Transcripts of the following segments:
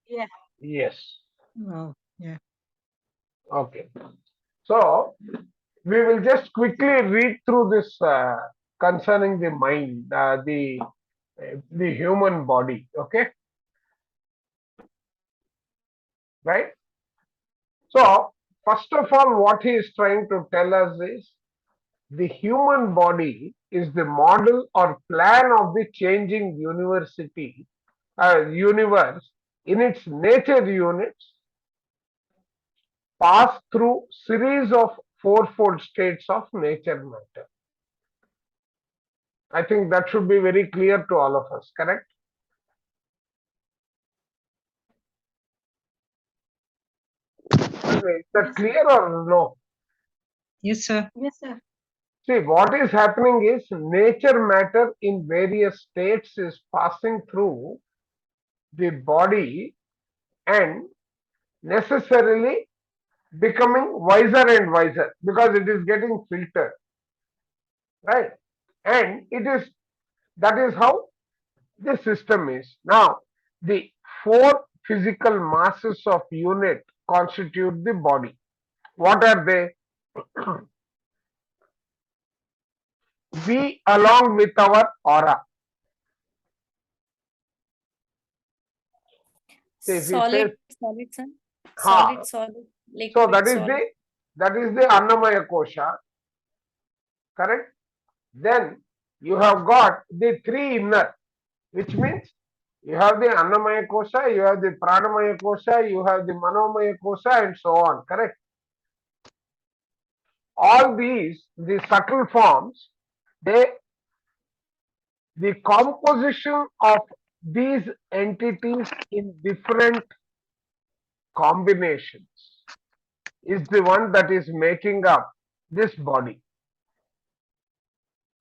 Yeah. Yes. Oh, yeah. Okay. So we will just quickly read through this concerning the mind, the human body. Okay, right? So first of all, what he is trying to tell us is the human body is the model or plan of the changing universe in its nature units pass through series of fourfold states of nature matter. I think that should be very clear to all of us, correct? Is that Yes, sir. clear or no? Yes, sir. Yes, sir. See, what is happening is nature matter in various states is passing through the body and necessarily becoming wiser and wiser because it is getting filtered, right? And it is that is how the system is. Now, the four physical masses of unit constitute the body. What are they? We along with our aura. See, if we say Solid, sir. ha, Solid, so liquid, solid. that is the Annamaya Kosha, correct? Then you have got the three inner, which means you have the Annamaya Kosha, you have the Pranamaya Kosha, you have the Manomaya Kosha, and so on, correct? All these, the subtle forms, they the composition of these entities in different combinations is the one that is making up this body.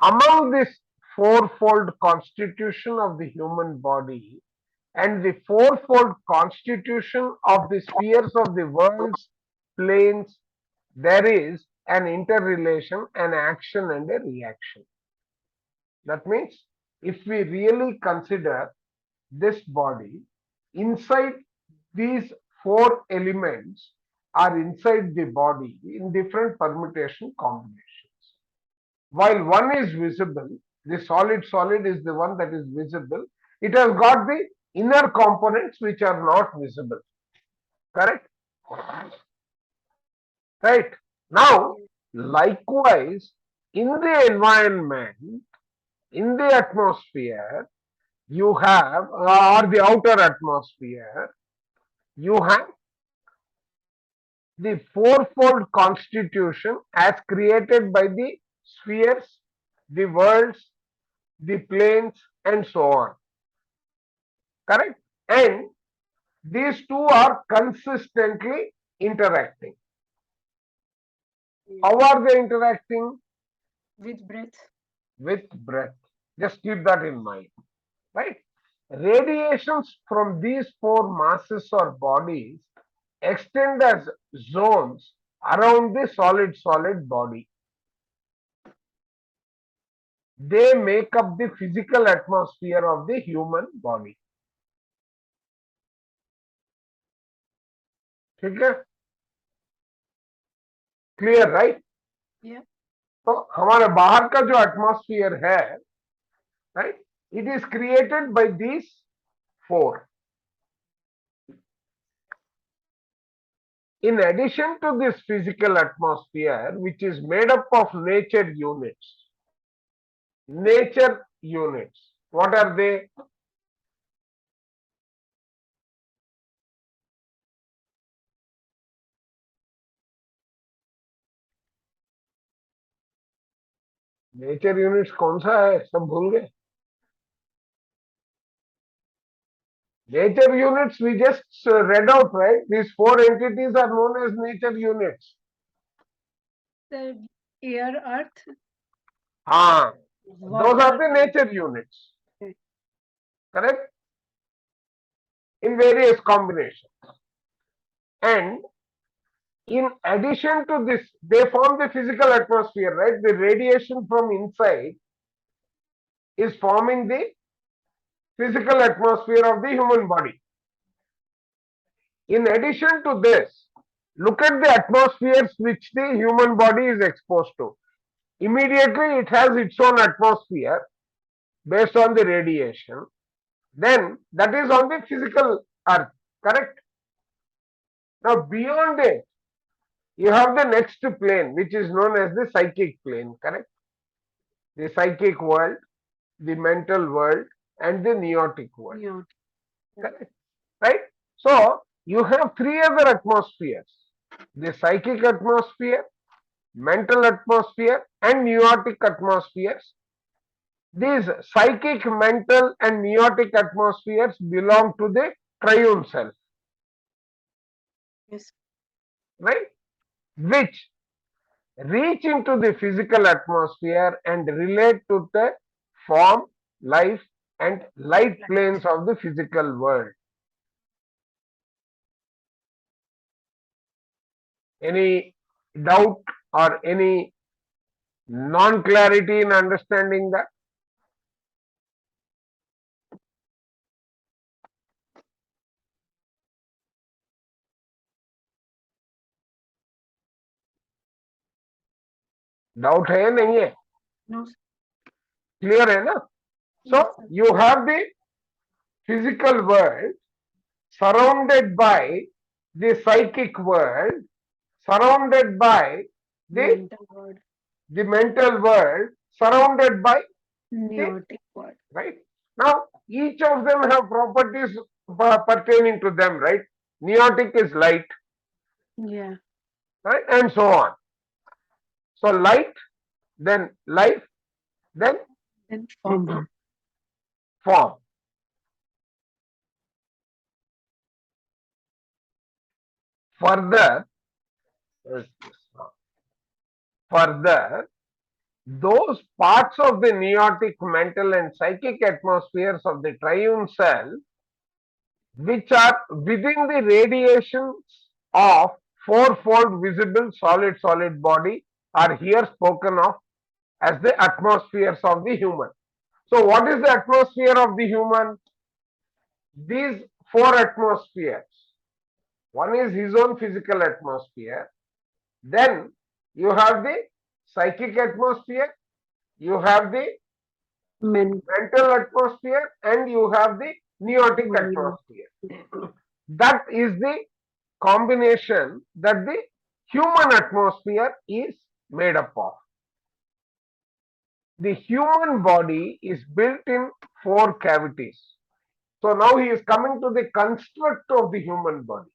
Among this fourfold constitution of the human body and the fourfold constitution of the spheres of the world's planes, there is an interrelation, an action, and a reaction. That means if we really consider this body, inside these four elements are inside the body in different permutation combinations. While one is visible, the solid is the one that is visible. It has got the inner components which are not visible. Correct? Right. Now, likewise, in the environment, in the atmosphere, you have, or the outer atmosphere, you have the fourfold constitution as created by the spheres, the worlds, the planes, and so on. Correct? And these two are consistently interacting. Yeah. How are they interacting? With breath. With breath. Just keep that in mind. Right? Radiations from these four masses or bodies extend as zones around the solid body. They make up the physical atmosphere of the human body. ठीक है? Clear, right? Yeah. तो हमारे बाहर का जो atmosphere है, right, it is created by these four. In addition to this physical atmosphere, which is made up of nature units, what are they? Nature units कौन सा है, सब भूल गए? Nature units we just read out, right? These four entities are known as nature units. The air, earth, Ah, those are water. the nature units, Okay. correct? In various combinations. And in addition to this, they form the physical atmosphere, right? The radiation from inside is forming the physical atmosphere of the human body. In addition to this, look at the atmospheres which the human body is exposed to. Immediately it has its own atmosphere based on the radiation. Then that is on the physical earth, correct? Now beyond it, you have the next plane which is known as the psychic plane, correct? The psychic world, the mental world and the neotic world, Yeah. correct? Right? So you have three other atmospheres: the psychic atmosphere, mental atmosphere and neotic atmospheres. These psychic, mental and neotic atmospheres belong to the triune self, Yes. right? Which reach into the physical atmosphere and relate to the form, life and light planes of the physical world. Any doubt or any non-clarity in understanding that? Doubt है नहीं है? No. Sir. Clear है ना? So Yes, sir. you have the physical world surrounded by the psychic world, surrounded by the Mental word. mental world, surrounded by the Neotic word. right. Now each of them have properties pertaining to them, right? Neotic is light, Yeah. right, and so on. So light, then life, then Then form. form. Further, further, those parts of the neotic, mental and psychic atmospheres of the triune self which are within the radiations of fourfold visible solid body are here spoken of as the atmospheres of the human. So what is the atmosphere of the human? These four atmospheres. One is his own physical atmosphere. Then you have the psychic atmosphere, you have the mental atmosphere and you have the neotic atmosphere. That is the combination that the human atmosphere is made up of. The human body is built in four cavities. So now he is coming to the construct of the human body.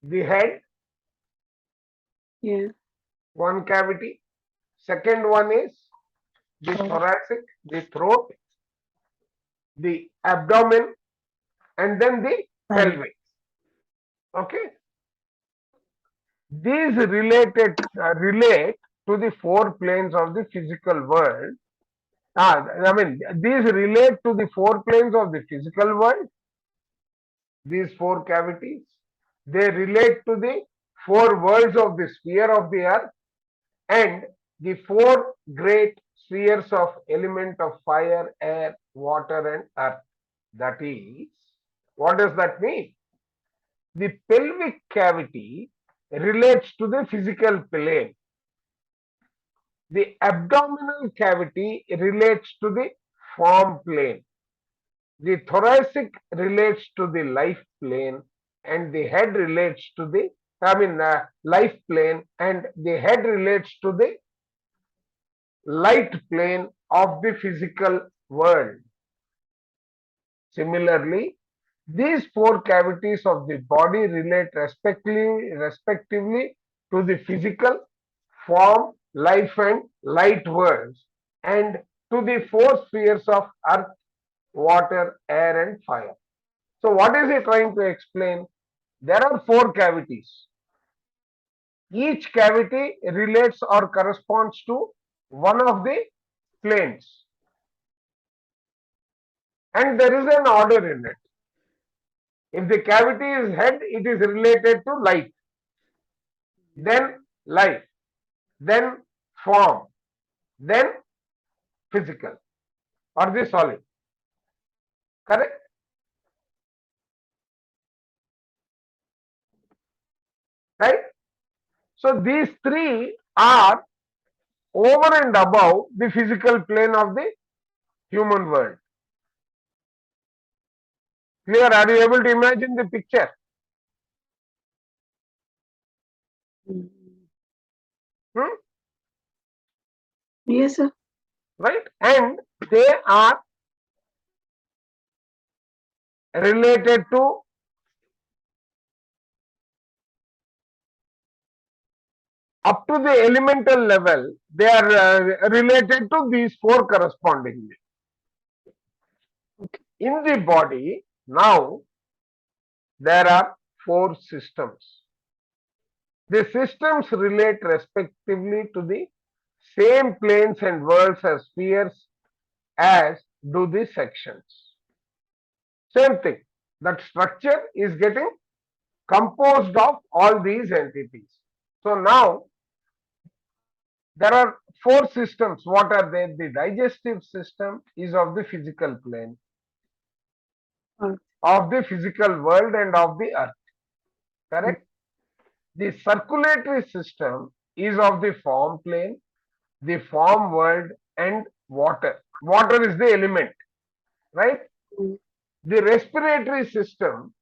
The head, Yeah. one cavity. Second one is the thoracic, the throat, the abdomen, and then the pelvis. Okay. These relate to the four planes of the physical world. These relate to the four planes of the physical world. These four cavities. They relate to the four worlds of the sphere of the earth and the four great spheres of element of fire, air, water and earth. That is, what does that mean? The pelvic cavity relates to the physical plane. The abdominal cavity relates to the form plane. The thoracic relates to the life plane and the head relates to the life plane and the head relates to the light plane of the physical world. Similarly, these four cavities of the body relate respectively to the physical, form, life and light worlds and to the four spheres of earth, water, air and fire. So what is he trying to explain? There are four cavities. Each cavity relates or corresponds to one of the planes. And there is an order in it. If the cavity is head, it is related to light, then life, then form, then physical or the solid. Correct? right? So these three are over and above the physical plane of the human world. Clear? Are you able to imagine the picture? Mm. Hmm? Yes, sir. Right? And they are related to up to the elemental level, they are related to these four correspondingly. In the body, now there are four systems. The systems relate respectively to the same planes and worlds as spheres as do the sections. Same thing. That structure is getting composed of all these entities. So now there are four systems. What are they? The digestive system is of the physical plane, Earth. of the physical world and of the earth. Correct? The circulatory system is of the form plane, the form world and water. Water is the element, right? Mm. The respiratory system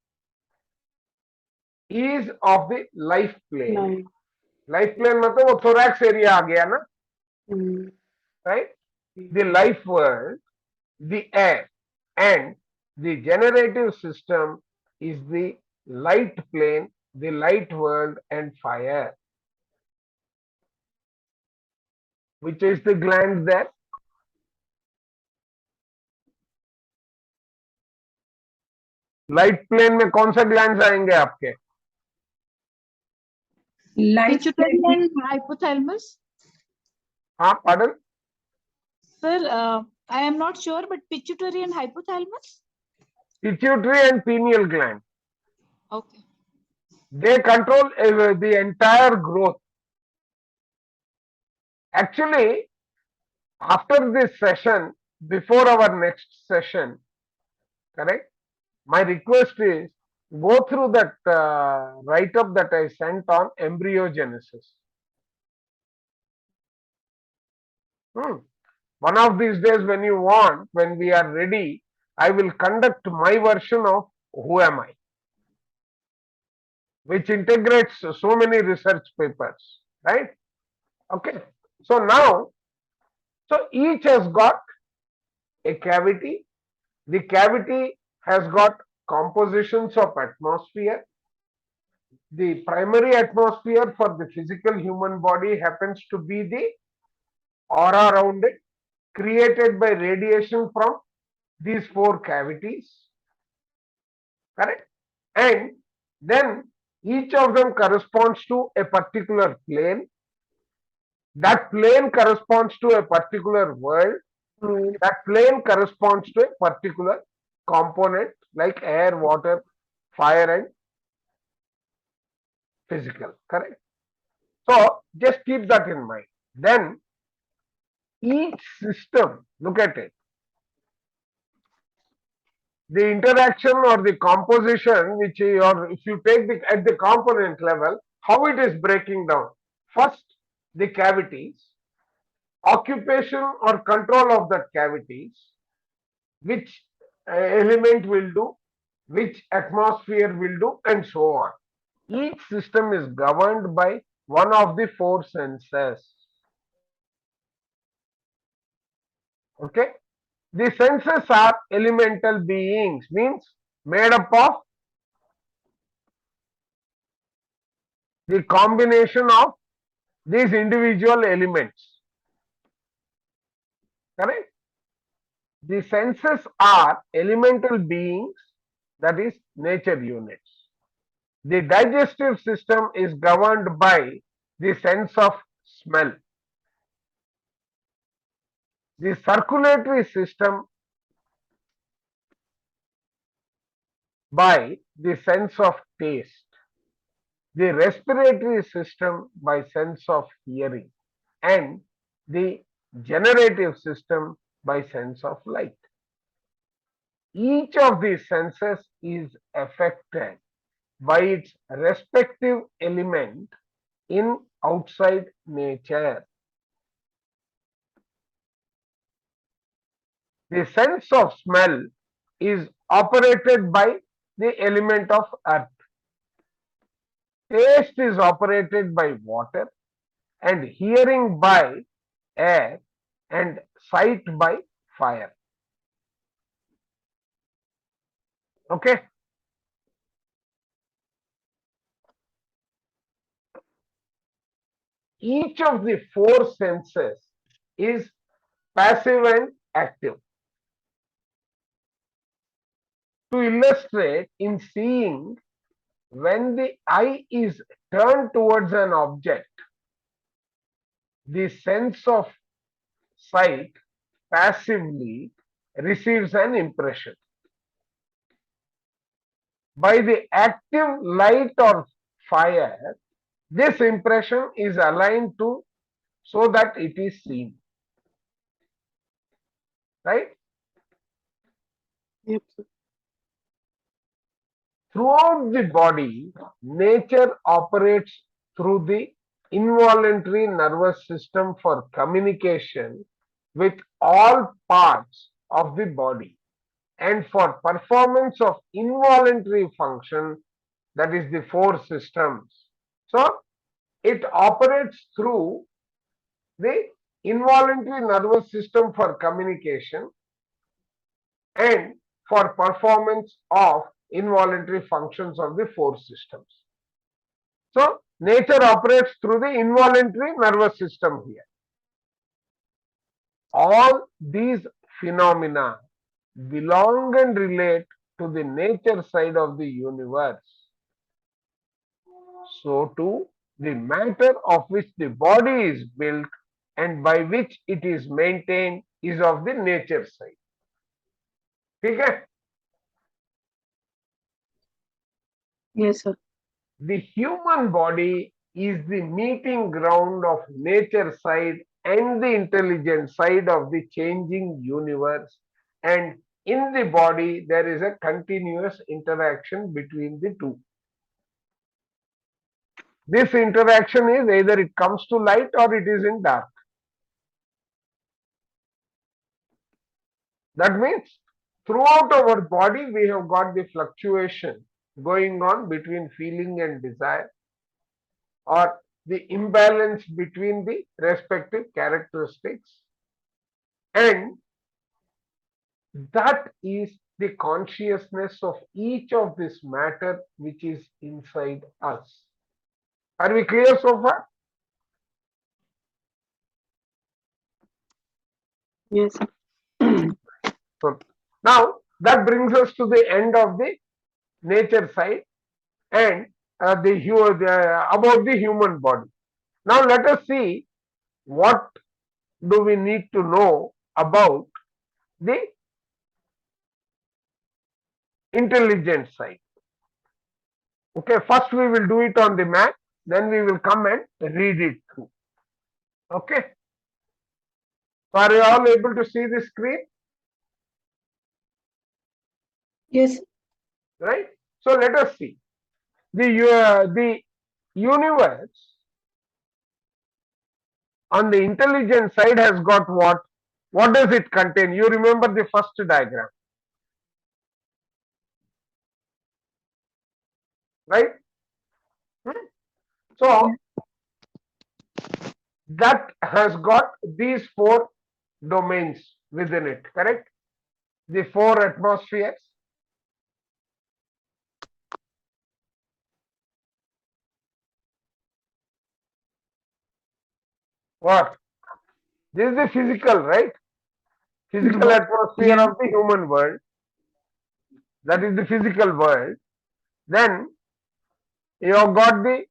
is of the life plane. Nine. Life plane मतलब वो thorax area आ गया ना, Mm. right? The life world, the air, and the generative system is the light plane, the light world and fire. Which is the gland there? Light plane में कौन सा gland आएंगे आपके? Pituitary and hypothalamus. हाँ, pardon? Sir, I am not sure, but pituitary and hypothalamus. Pituitary and pineal gland. Okay. They control the entire growth. Actually, after this session, before our next session, correct? My request is go through that write-up that I sent on embryogenesis. One of these days when you want, when we are ready, I will conduct my version of Who Am I? Which integrates so many research papers, right? Okay. So now, so each has got a cavity. The cavity has got compositions of atmosphere. The primary atmosphere for the physical human body happens to be the aura around it, created by radiation from these four cavities. Correct? And then each of them corresponds to a particular plane. That plane corresponds to a particular world. World. That plane corresponds to a particular component like air, water, fire and physical. Correct? So just keep that in mind. Then each system, look at it. The interaction or the composition which or if you take the at the component level, how it is breaking down. First, the cavities, occupation or control of that cavities, which element will do, which atmosphere will do, and so on. Each system is governed by one of the four senses. Okay? The senses are elemental beings, means made up of the combination of these individual elements. Correct? The senses are elemental beings, that is nature units. The digestive system is governed by the sense of smell. The circulatory system by the sense of taste. The respiratory system by sense of hearing, and the generative system by sense of light. Each of these senses is affected. by its respective element in outside nature. The sense of smell is operated by the element of earth. Taste is operated by water, and hearing by air, and sight by fire. Okay. Each of the four senses is passive and active. To illustrate, in seeing, when the eye is turned towards an object, the sense of sight passively receives an impression. By the active light or fire, this impression is aligned to so that it is seen. Right? Yep, sir. Throughout the body, nature operates through the involuntary nervous system for communication with all parts of the body and for performance of involuntary function, that is the four systems. So, it operates through the involuntary nervous system for communication and for performance of involuntary functions of the four systems. So, nature operates through the involuntary nervous system here. All these phenomena belong and relate to the nature side of the universe. So too, the matter of which the body is built and by which it is maintained is of the nature side. Okay? Yes, sir. The human body is the meeting ground of nature side and the intelligent side of the changing universe, and in the body there is a continuous interaction between the two. This interaction is either it comes to light or it is in dark. That means throughout our body we have got the fluctuation going on between feeling and desire, or the imbalance between the respective characteristics, and that is the consciousness of each of this matter which is inside us. Are we clear so far? Yes, sir. So now that brings us to the end of the nature side and about the human body. Now let us see what do we need to know about the intelligent side. Okay, first we will do it on the map, then we will come and read it through. Okay. So are you all able to see the screen? Yes. Right? So let us see. The universe on the intelligent side has got what? What does it contain? You remember the first diagram. Right? So that has got these four domains within it, correct? The four atmospheres. What? This is the physical, right? Physical atmosphere of the human world. That is the physical world. Then you have got the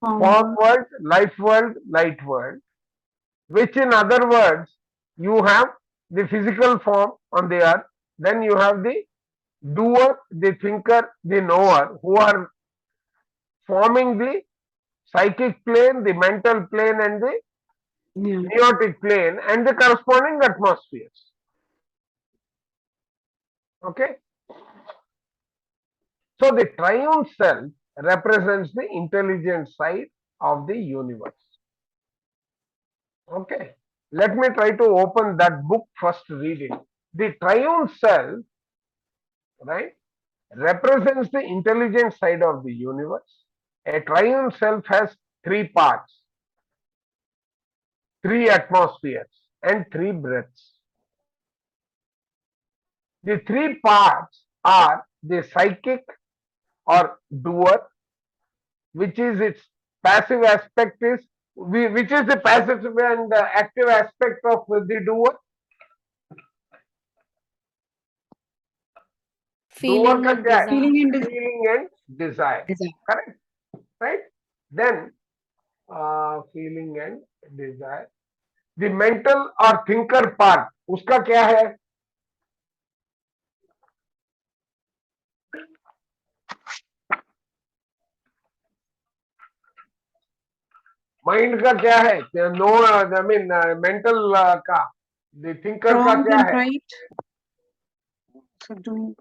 form world, life world, light world, which in other words, you have the physical form on the earth, then you have the doer, the thinker, the knower, who are forming the psychic plane, the mental plane, and the neotic plane, and the corresponding atmospheres. Okay. So the triune self represents the intelligent side of the universe. Okay, let me try to open that book first, read it. The triune self, right, represents the intelligent side of the universe. A triune self has three parts, three atmospheres, and three breaths. The three parts are the psychic or doer, which is its passive aspect is, which is the passive and active aspect of the doer. Doer Feeling का and क्या है? desire. Feeling and desire. Correct, right? Then feeling and desire. The mental or thinker part, उसका क्या है? Mind का क्या है? No, I mean mental का, द थिंकर का Wrong क्या and है? right. So doing.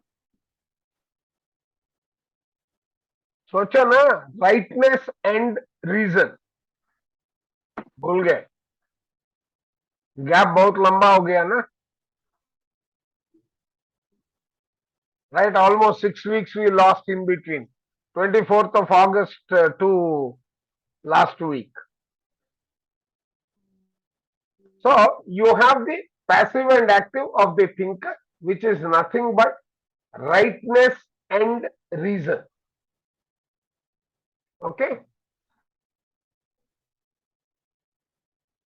सोचो ना, राइटनेस एंड रीजन, भूल गए, गैप बहुत लंबा हो गया ना, right? Almost 6 weeks we lost in between, 24th of August to last week. So you have the passive and active of the thinker, which is nothing but rightness and reason. Okay.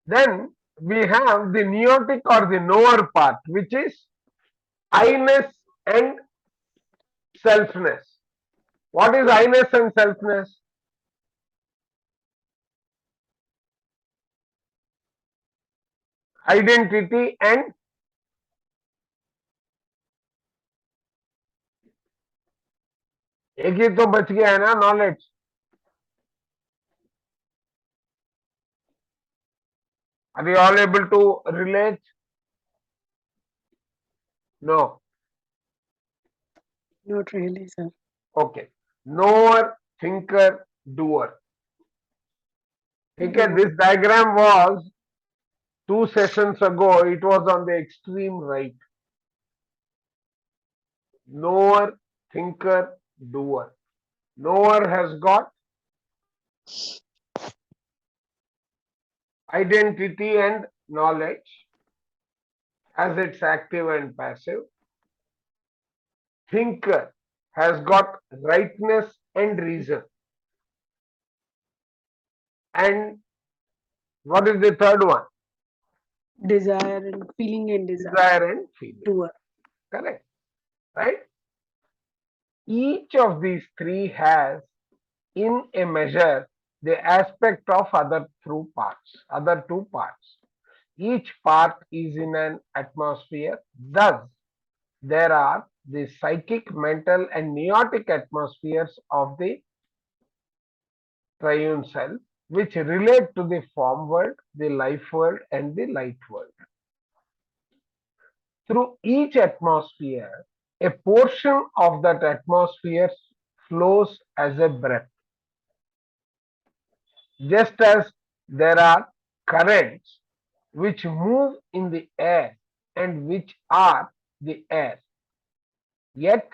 Then we have the neotic or the knower part, which is I-ness and selfness. What is I-ness and selfness? Identity and एक ही तो बच गया है ना, knowledge. Are you all able to relate? No. Not really, sir. Okay. Knower, thinker, doer. Okay, this diagram was 2 sessions ago, it was on the extreme right. Knower, thinker, doer. Knower has got identity and knowledge as its active and passive. Thinker has got rightness and reason. And what is the third one? Desire and feeling and desire. Desire and feeling. Doer. Correct. Right? Each of these three has, in a measure, the aspect of other two parts. Each part is in an atmosphere. Thus, there are the psychic, mental, and neotic atmospheres of the triune self, which relate to the form world, the life world, and the light world. Through each atmosphere, a portion of that atmosphere flows as a breath. Just as there are currents which move in the air and which are the air, yet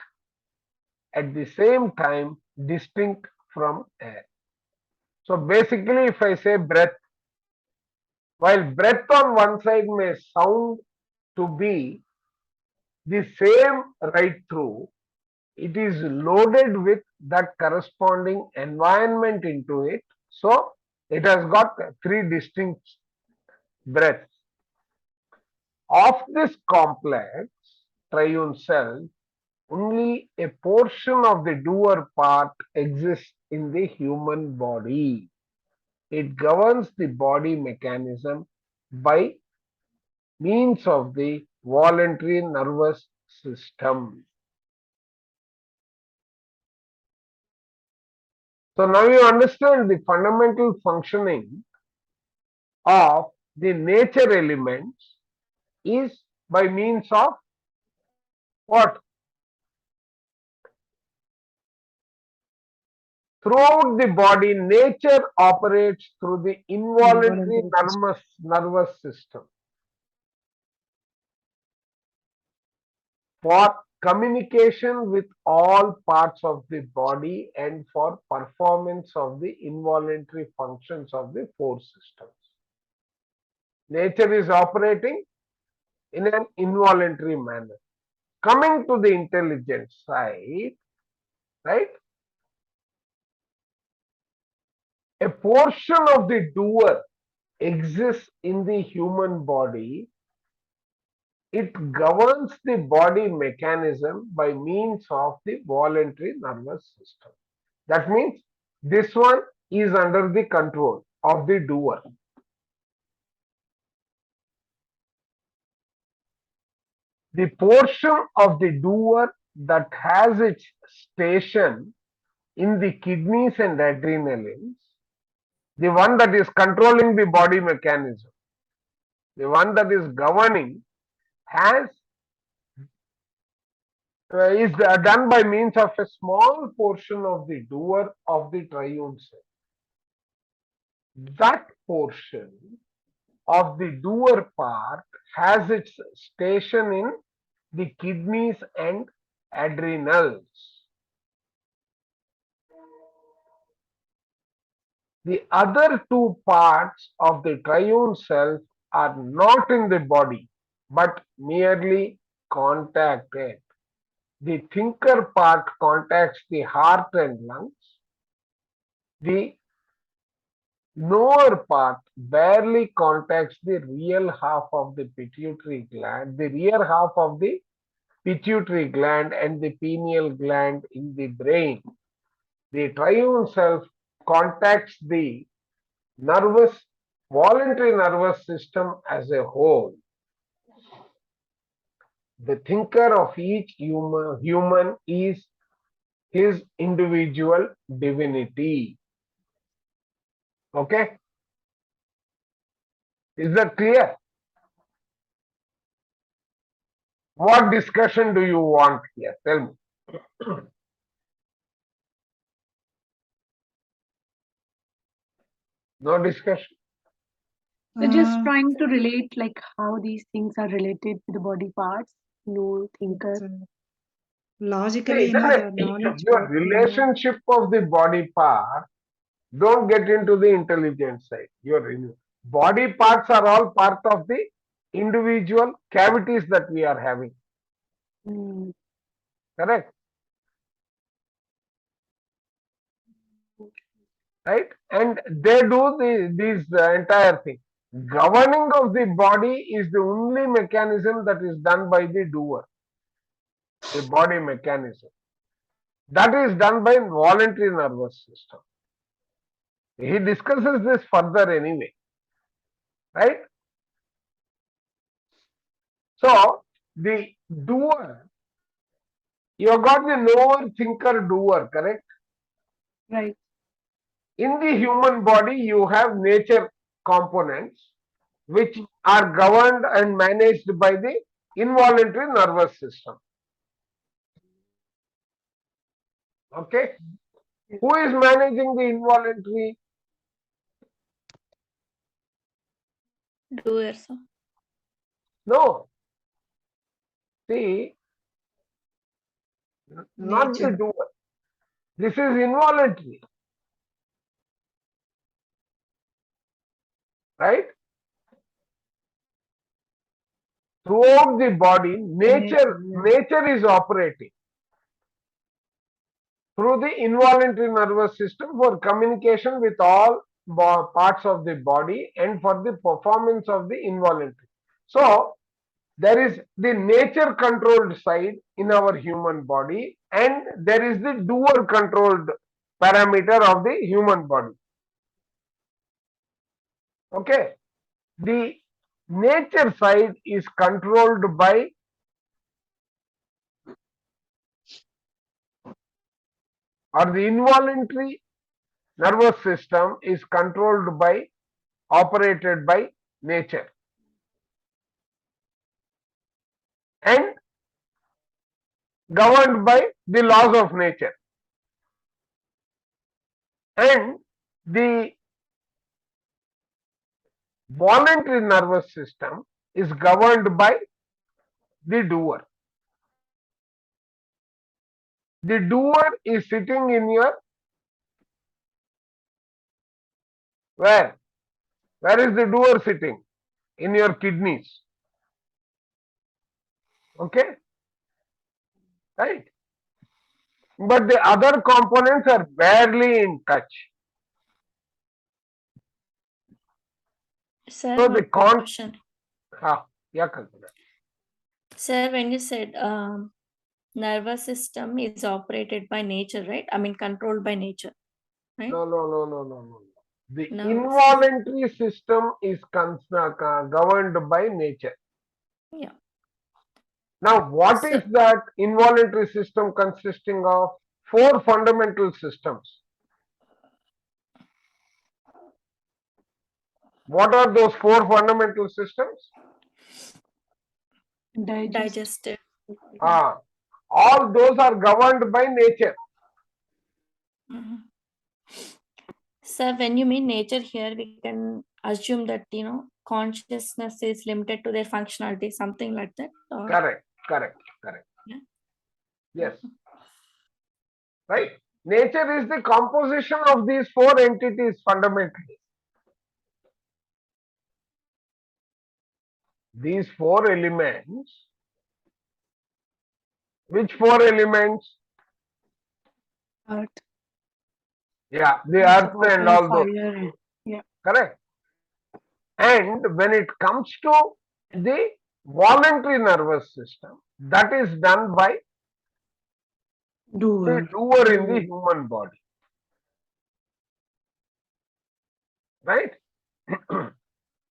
at the same time distinct from air. So basically, if I say breath, while breath on one side may sound to be the same right through, it is loaded with that corresponding environment into it. So it has got three distinct breaths. Of this complex triune self, only a portion of the doer part exists in the human body. It governs the body mechanism by means of the voluntary nervous system. So now you understand the fundamental functioning of the nature elements is by means of what? throughout the body, nature operates through the involuntary Involuntary nervous system for communication with all parts of the body and for performance of the involuntary functions of the four systems. Nature is operating in an involuntary manner. Coming to the intelligent side, right? A portion of the doer exists in the human body. It governs the body mechanism by means of the voluntary nervous system. That means this one is under the control of the doer. The portion of the doer that has its station in the kidneys and adrenals, the one that is controlling the body mechanism, the one that is governing, has is done by means of a small portion of the doer of the triune cell. That portion of the doer part has its station in the kidneys and adrenals. The other two parts of the triune self are not in the body but merely contacted. The thinker part contacts the heart and lungs. The knower part barely contacts the real half of the pituitary gland, the rear half of the pituitary gland and the pineal gland in the brain. The triune self contacts the voluntary nervous system as a whole. The thinker of each human is his individual divinity. Okay? Is that clear? What discussion do you want here? Tell me. No discussion? So just Uh, trying to relate like how these things are related to the body parts. No thinker. so logically, Isn't the it? knowledge Your part, relationship of the body part, don't get into the intelligent side. Your body parts are all part of the individual cavities that we are having. Mm. Correct? Right? And they do this entire thing. Governing of the body is the only mechanism that is done by the doer. The body mechanism. That is done by voluntary nervous system. He discusses this further anyway. Right? So, the doer, you have got the knower, thinker, doer, correct? Right. In the human body, you have nature components which are governed and managed by the involuntary nervous system. Okay? Who is managing the involuntary? Doer, sir. No. See, not the nature. doer. This is involuntary. Right? Throughout the body, nature is operating through the involuntary nervous system for communication with all parts of the body and for the performance of the involuntary. So, there is the nature controlled side in our human body and there is the doer controlled parameter of the human body. Okay. The nature side is controlled by or the involuntary nervous system is controlled by operated by nature and governed by the laws of nature. And the voluntary nervous system is governed by the doer. The doer is sitting in your where? Where is the doer sitting? In your kidneys. Okay? Right? But the other components are barely in touch. Sir, So one the quick question. yeah, Kalpana. Sir, when you said nervous system is operated by nature, right? I mean, controlled by nature, right? No. The No. involuntary system is governed by nature. Yeah. Now, what So- is that involuntary system consisting of? Four fundamental systems. What are those four fundamental systems? Digestive. All those are governed by nature. Mhm. Sir, when you mean nature here, we can assume that, consciousness is limited to their functionality, something like that. Or... Correct. Yeah. Yes. Right. Nature is the composition of these four entities fundamentally. These four elements. Which four elements? Earth, Yeah, the earth water, and all those. fire. Yeah. Correct. And when it comes to the voluntary nervous system, that is done by the Doer. doer in the human body. Right?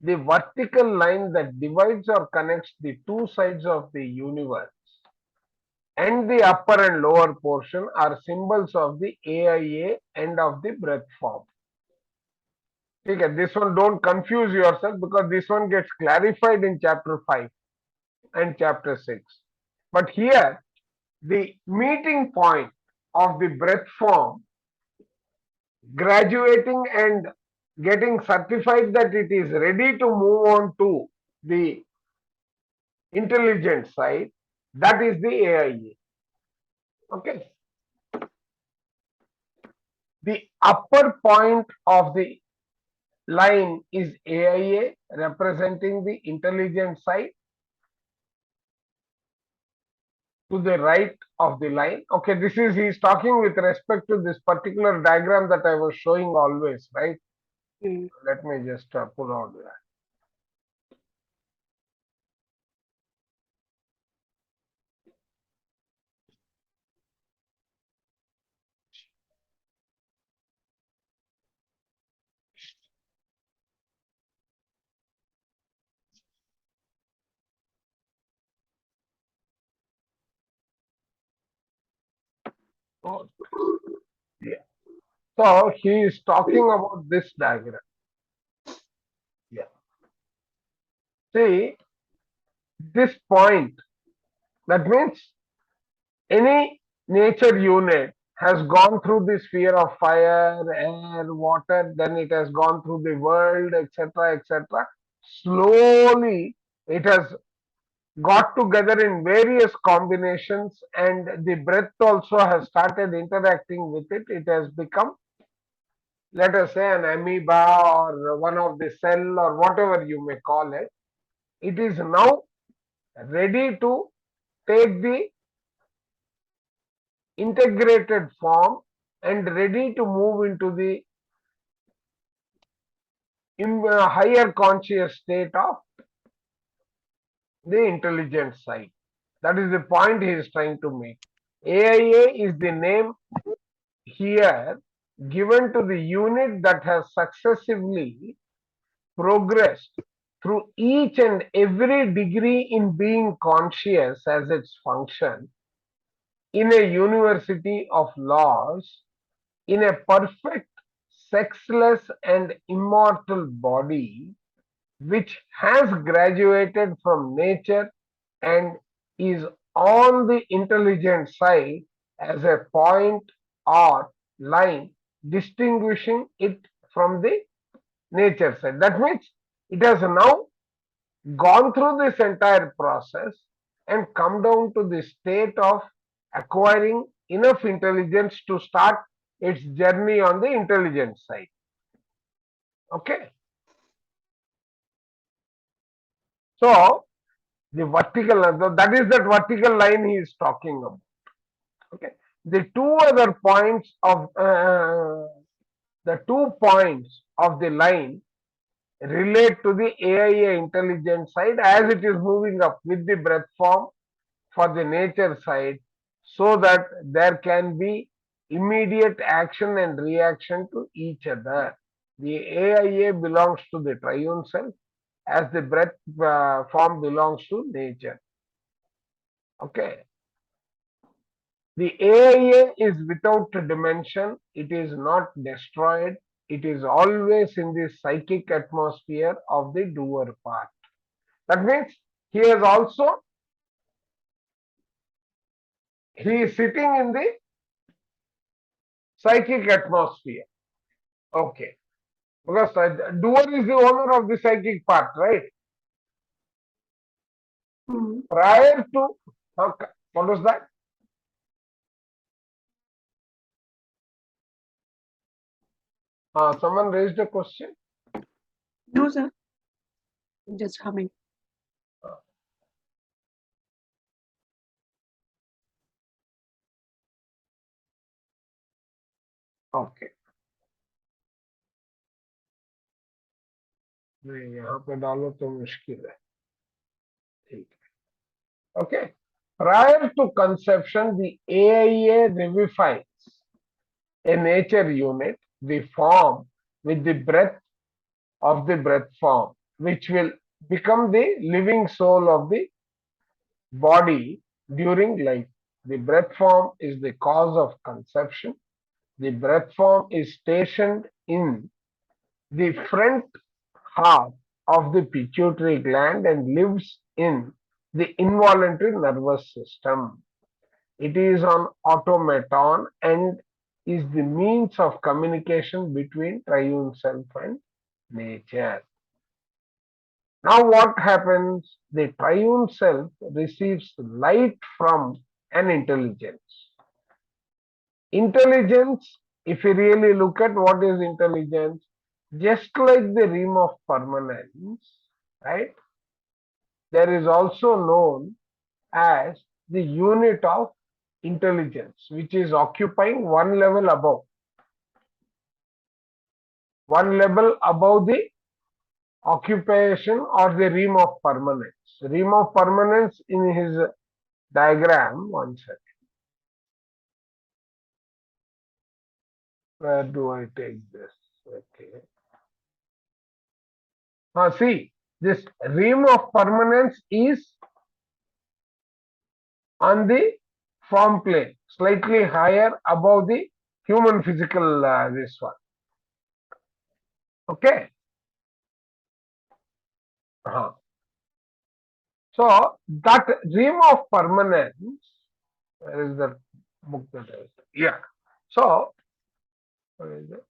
The vertical line that divides or connects the two sides of the universe and the upper and lower portion are symbols of the AIA and of the breath form. Okay, this one don't confuse yourself because this one gets clarified in chapter 5 and chapter 6. But here, the meeting point of the breath form, graduating and getting certified that it is ready to move on to the intelligent side, that is the AIA. Okay. The upper point of the line is AIA representing the intelligent side to the right of the line. Okay, this is he is talking with respect to this particular diagram that I was showing always, right? Let me just pull out that. Oh, yeah. So he is talking about this diagram. Yeah. See, this point, that means any nature unit has gone through the sphere of fire, air, water, then it has gone through the world, etc., etc. Slowly, it has got together in various combinations, and the breath also has started interacting with it. It has become, let us say, an amoeba or one of the cell or whatever you may call it. It is now ready to take the integrated form and ready to move into the higher conscious state of the intelligent side. That is the point he is trying to make. AIA is the name here given to the unit that has successively progressed through each and every degree in being conscious as its function in a university of laws, in a perfect sexless and immortal body which has graduated from nature and is on the intelligent side as a point or line distinguishing it from the nature side. That means it has now gone through this entire process and come down to the state of acquiring enough intelligence to start its journey on the intelligence side. Okay. So the vertical, that is that vertical line he is talking about. Okay. The two other points of the 2 points of the line relate to the AIA intelligence side as it is moving up with the breath form for the nature side, so that there can be immediate action and reaction to each other. The AIA belongs to the triune self as the breath form belongs to nature. Okay. The AIA is without dimension, it is not destroyed, it is always in the psychic atmosphere of the doer part. That means he is sitting in the psychic atmosphere. Okay. Because doer is the owner of the psychic part, right? Prior to, okay, what was that? Someone raised a question? No, sir. Just humming. Okay. नहीं यहाँ पे डालो तो मुश्किल है ठीक है okay prior to conception the AIA revivifies a nature unit the form with the breath of the breath form which will become the living soul of the body during life. The breath form is the cause of conception. The breath form is stationed in the front half of the pituitary gland and lives in the involuntary nervous system. It is an automaton and is the means of communication between triune self and nature. Now what happens? The triune self receives light from an intelligence. Intelligence, if you really look at what is intelligence, just like the realm of permanence, right? There is also known as the unit of intelligence, which is occupying one level above. One level above the occupation or the realm of permanence. Realm of permanence in his diagram, one second. Where do I take this? Okay. Now see, this realm of permanence is on the form plane, slightly higher above the human physical this one. Okay. So that realm of permanence, where is the book that I was? Yeah. So where is it?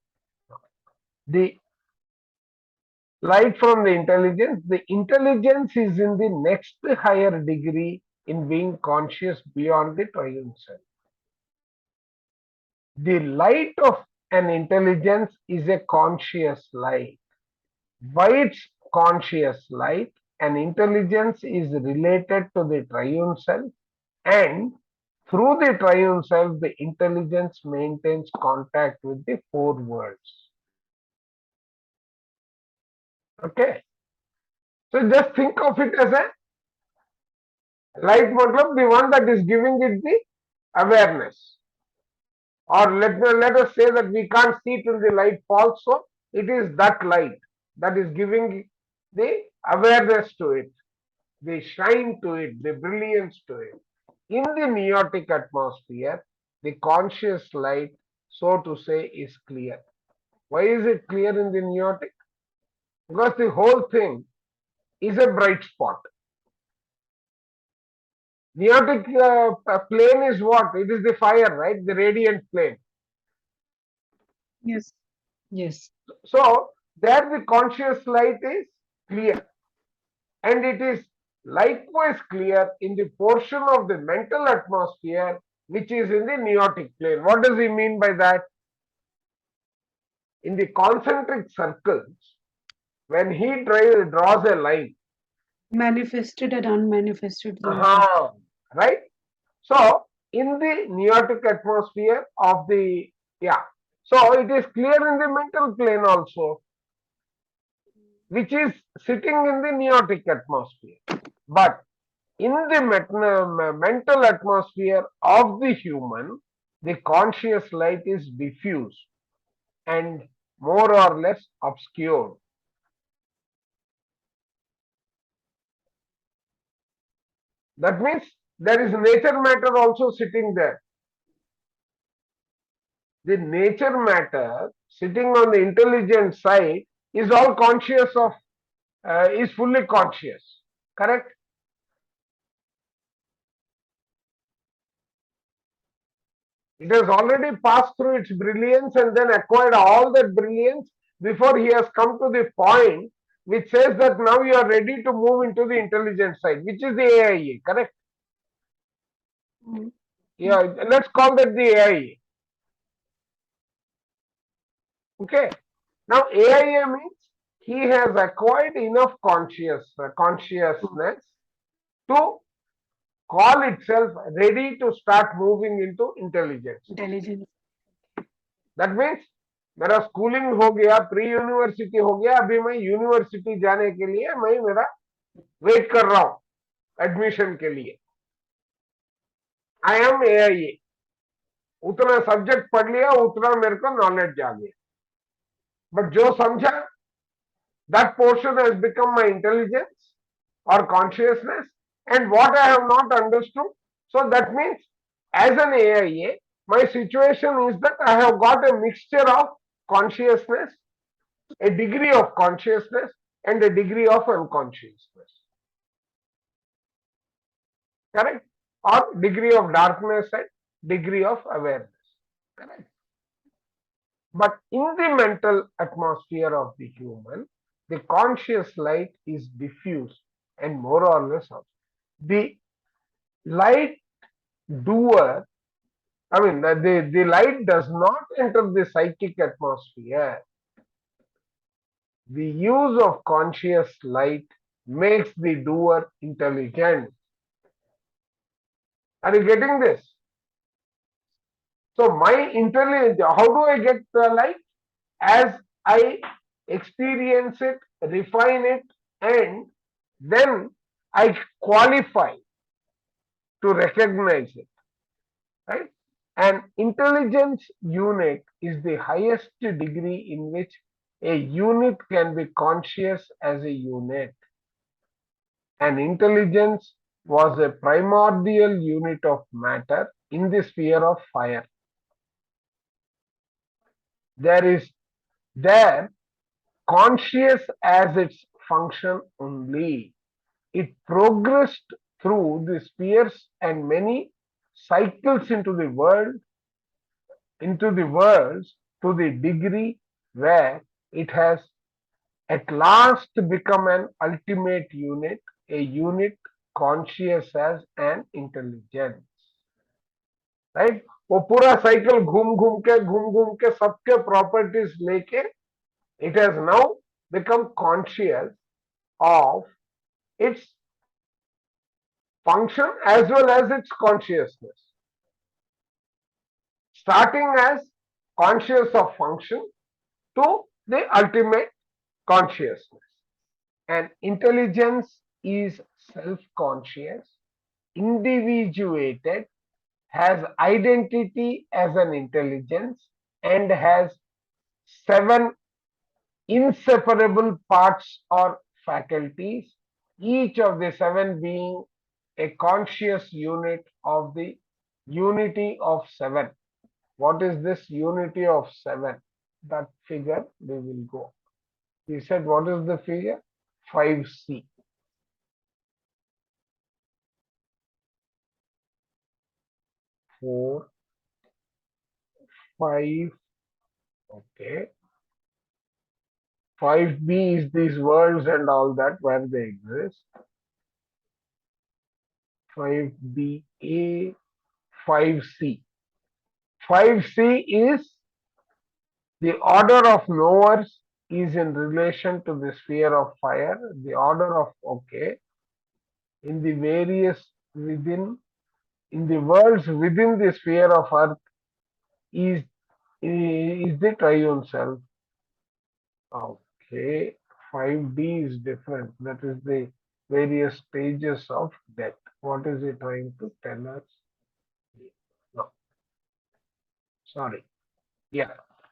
The light from the intelligence is in the next higher degree in being conscious beyond the triune self. The light of an intelligence is a conscious light. By its conscious light, an intelligence is related to the triune self, and through the triune self, the intelligence maintains contact with the four worlds. Okay. So just think of it as a light matlab, the one that is giving it the awareness. Or let us say that we can't see till the light falls, so it is that light that is giving the awareness to it, the shine to it, the brilliance to it. In the neotic atmosphere, the conscious light, so to say, is clear. Why is it clear in the neotic? Because the whole thing is a bright spot. Neotic plane is what? It is the fire, right? The radiant plane. Yes. Yes. So there the conscious light is clear, and it is likewise clear in the portion of the mental atmosphere which is in the neotic plane. What does he mean by that? In the concentric circles, when he draws a line, Manifested and unmanifested zone. right? So in the neotic atmosphere of the, so it is clear in the mental plane also, which is sitting in the neotic atmosphere. But in the mental atmosphere of the human, the conscious light is diffuse and more or less obscured. That means there is nature matter also sitting there. The nature matter sitting on the intelligent side is all conscious of, is fully conscious. Correct? It has already passed through its brilliance and then acquired all that brilliance before he has come to the point which says that now you are ready to move into the intelligent side, which is the AIA, correct? Mm. Yeah, let's call that the AIA. Okay. Now AIA means he has acquired enough consciousness to call itself ready to start moving into intelligence. Intelligence. That means मेरा schooling हो गया, pre university हो गया, अभी मैं university जाने के लिए मैं मेरा वेट कर रहा हूं एडमिशन के लिए. I am AIA. उतना सब्जेक्ट पढ़ लिया, उतना मेरे को नॉलेज आ गया. बट जो समझा, that portion has become my intelligence or consciousness, and what I have not understood. So that means as an AIA, my situation is that I have got a mixture of consciousness, a degree of consciousness, and a degree of unconsciousness. Correct? Or degree of darkness and degree of awareness. Correct? But in the mental atmosphere of the human, the conscious light is diffuse and more or less obscure. The light doer, the light does not enter the psychic atmosphere. The use of conscious light makes the doer intelligent. Are you getting this? So my intelligence, how do I get the light? As I experience it, refine it, and then I qualify to recognize it, right? An intelligence unit is the highest degree in which a unit can be conscious as a unit. An intelligence was a primordial unit of matter in the sphere of fire. There conscious as its function only. It progressed through the spheres and many cycles into the worlds to the degree where it has at last become an ultimate unit, a unit conscious as an intelligence. Right? वो पूरा cycle घूम घूम के सबके properties लेके it has now become conscious of its function as well as its consciousness. Starting as conscious of function to the ultimate consciousness. And intelligence is self-conscious, individuated, has identity as an intelligence, and has 7 inseparable parts or faculties, each of the 7 being a conscious unit of the unity of 7. What is this unity of 7? That figure we will go. He said, what is the figure? 5C. 4, 5, Okay. 5B is these worlds and all that where they exist. 5BA, 5C. 5C is the order of knowers is in relation to the sphere of fire. The order of, okay, in the various within, in the worlds within the sphere of earth is the triune self. Okay, 5D is different. That is the various stages of death. What is it trying to tell us? No, sorry. Yeah.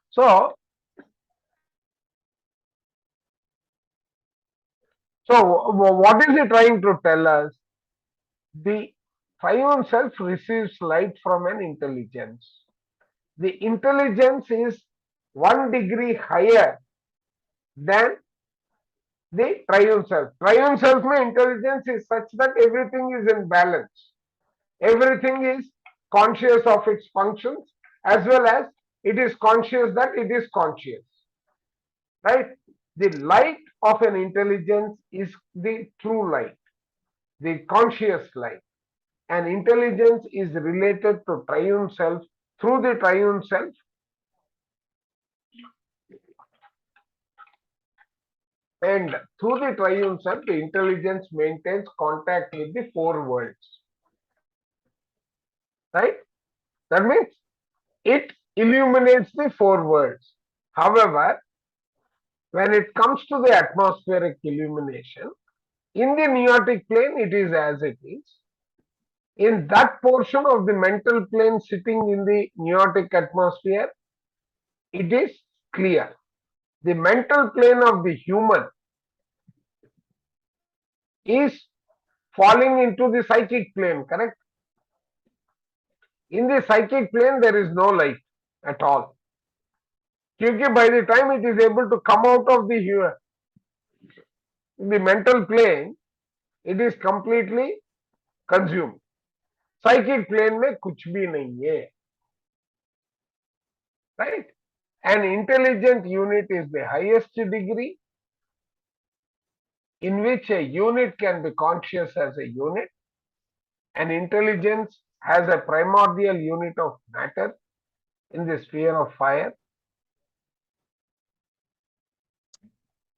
So what is it trying to tell us? The triune self receives light from an intelligence. The intelligence is 1 degree higher than the triune self. Triune self mein intelligence is such that everything is in balance. Everything is conscious of its functions as well as it is conscious that it is conscious. Right? The light of an intelligence is the true light, the conscious light. And intelligence is related to triune self. Through the triune self, and through the triune self, the intelligence maintains contact with the 4 worlds. Right? That means it illuminates the 4 worlds. However, when it comes to the atmospheric illumination, in the neotic plane, it is as it is. In that portion of the mental plane sitting in the neotic atmosphere, it is clear. The mental plane of the human is falling into the psychic plane, correct? In the psychic plane, there is no light at all. Because by the time it is able to come out of the mental plane, it is completely consumed. Psychic plane में कुछ भी नहीं है, right? An intelligent unit is the highest degree in which a unit can be conscious as a unit. An intelligence has a primordial unit of matter in the sphere of fire.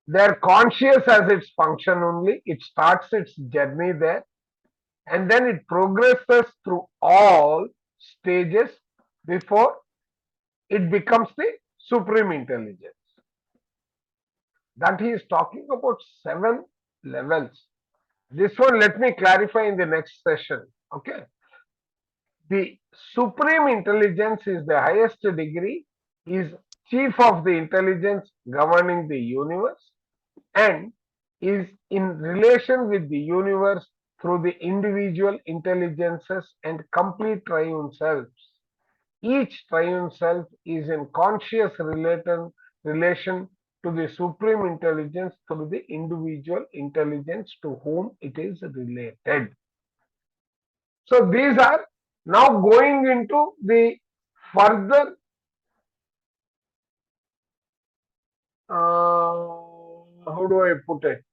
They are conscious as its function only. It starts its journey there and then it progresses through all stages before it becomes the supreme intelligence. That he is talking about 7 levels. This one let me clarify in the next session. Okay. The supreme intelligence is the highest degree, is chief of the intelligence governing the universe and is in relation with the universe through the individual intelligences and complete triune selves. Each triune self is in conscious relation to the supreme intelligence through the individual intelligence to whom it is related. So these are now going into the further how do I put it?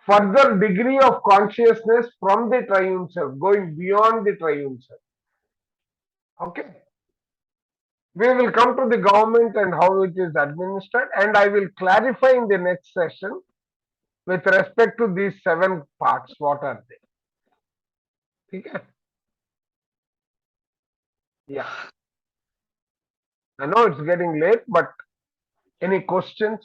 Further degree of consciousness from the triune self, going beyond the triune self. Okay. We will come to the government and how it is administered, and I will clarify in the next session with respect to these 7 parts. What are they? Okay. Yeah. I know it's getting late, but any questions?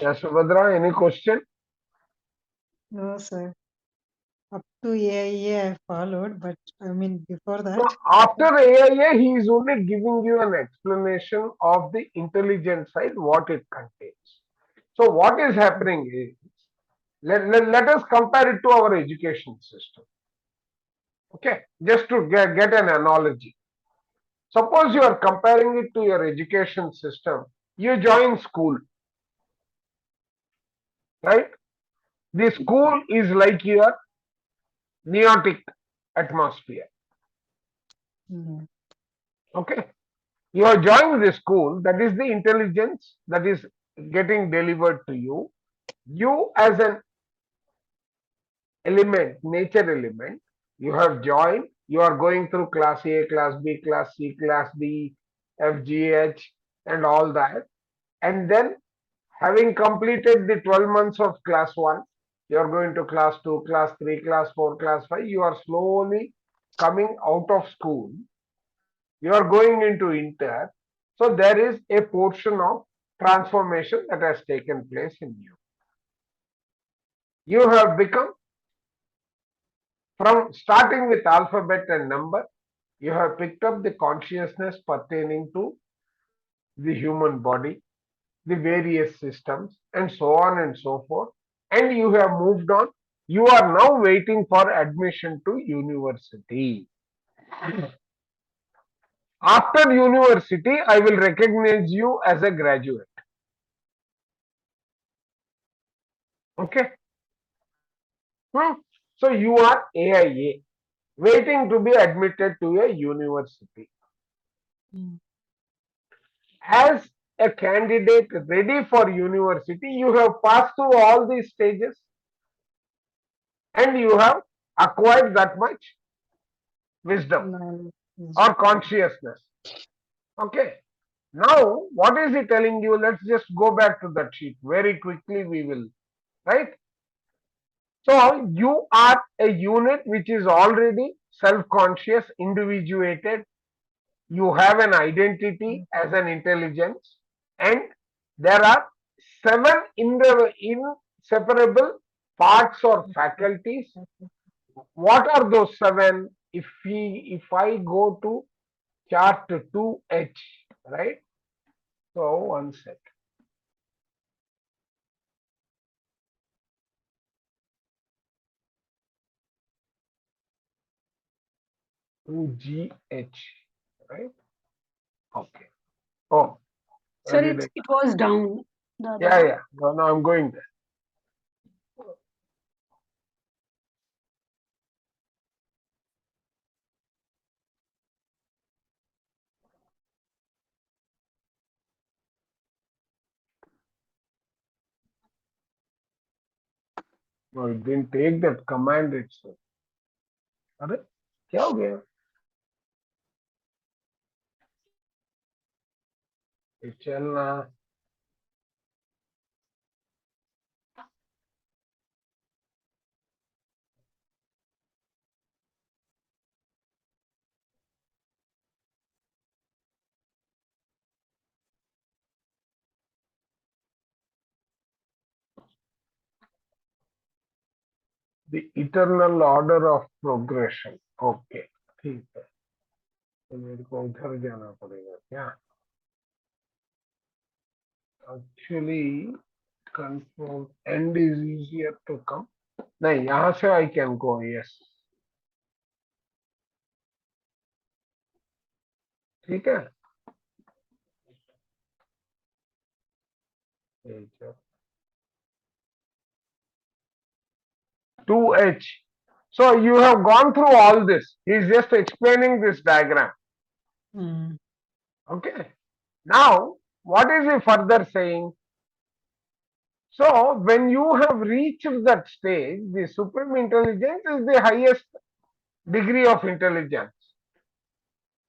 Yes, Subhadra, any question? No, sir. Up to AIA I followed, but I mean before that. So after AIA, he is only giving you an explanation of the intelligent side, what it contains. So what is happening is, let us compare it to our education system. Okay, just to get an analogy. Suppose you are comparing it to your education system. You join school. right? The school is like your neotic atmosphere. Mm. Okay. You have joined the school, that is the intelligence that is getting delivered to you. You as an element, nature element, you have joined, you are going through class A, class B, class C, class D, F, G, H, and all that. And then having completed the 12 months of class 1, you are going to class 2, class 3, class 4, class 5. You are slowly coming out of school. You are going into inter. So there is a portion of transformation that has taken place in you. You have become, from starting with alphabet and number, you have picked up the consciousness pertaining to the human body, the various systems, and so on and so forth. And you have moved on. You are now waiting for admission to university. After university, I will recognize you as a graduate. Okay. So you are AIA, waiting to be admitted to a university. Mm. As a candidate ready for university, you have passed through all these stages and you have acquired that much wisdom Knowledge. or consciousness. Okay. Now, what is it telling you? Let's just go back to that sheet very quickly. We will, right? So, you are a unit which is already self-conscious, individuated. You have an identity as an intelligence, and there are 7 inseparable parts or faculties. What are those 7? If I go to chart 2H, right? So one sec. To GH, right? Okay. Oh, Sir, did I- it was down. The other yeah, one. yeah. No, I'm going there. No, it didn't take that command itself. अरे क्या हो गया? ये चलना. The eternal order of progression. Okay, ठीक है. तो मेरे को उधर जाना पड़ेगा क्या? Actually, control end is easier to come. नहीं, यहाँ से I can go. Yes. ठीक है. 2H. So you have gone through all this. He is just explaining this diagram. Mm. Okay. Now, what is he further saying? So, when you have reached that stage, the supreme intelligence is the highest degree of intelligence.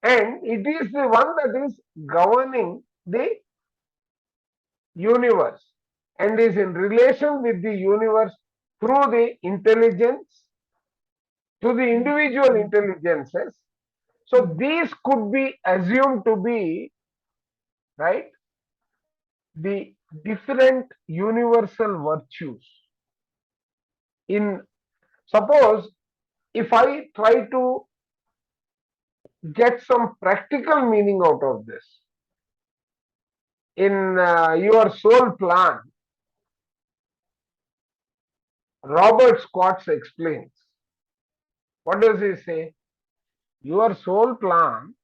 And it is the one that is governing the universe and is in relation with the universe through the intelligence to the individual intelligences. So these could be assumed to be, right, the different universal virtues. In suppose if I try to get some practical meaning out of this, in your soul plan, Robert Schwartz explains. What does he say? Your soul plan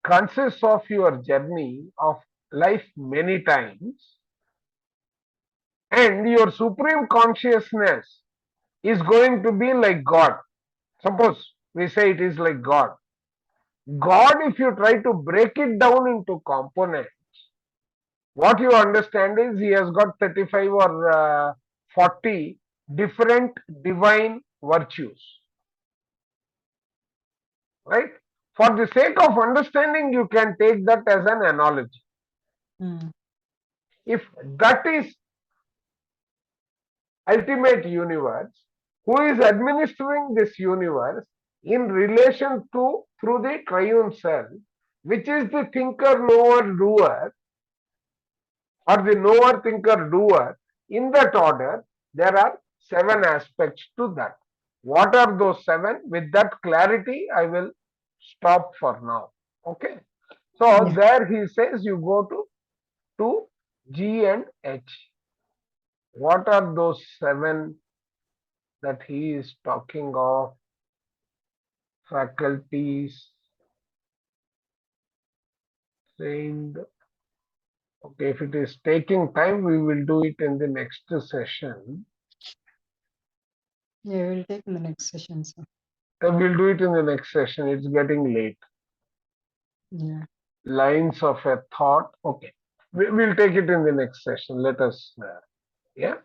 consists of your journey of life many times, and your supreme consciousness is going to be like God. Suppose we say it is like God. God, if you try to break it down into components, what you understand is he has got 35 or 40 different divine virtues. Right? For the sake of understanding, you can take that as an analogy. Mm. If that is ultimate universe, who is administering this universe in relation to through the triune self, which is the thinker, knower, doer, or the knower, thinker, doer, in that order, there are 7 aspects to that. What are those 7? With that clarity, I will stop for now. Okay. So Yeah. there he says you go to G and H. What are those 7 that he is talking of? Faculties, saying, okay, if it is taking time, we will do it in the next session. Yeah, we'll take in the next session, sir. We'll do it in the next session. It's getting late. Yeah. Lines of a thought. Okay. We'll take it in the next session. Let us, yeah.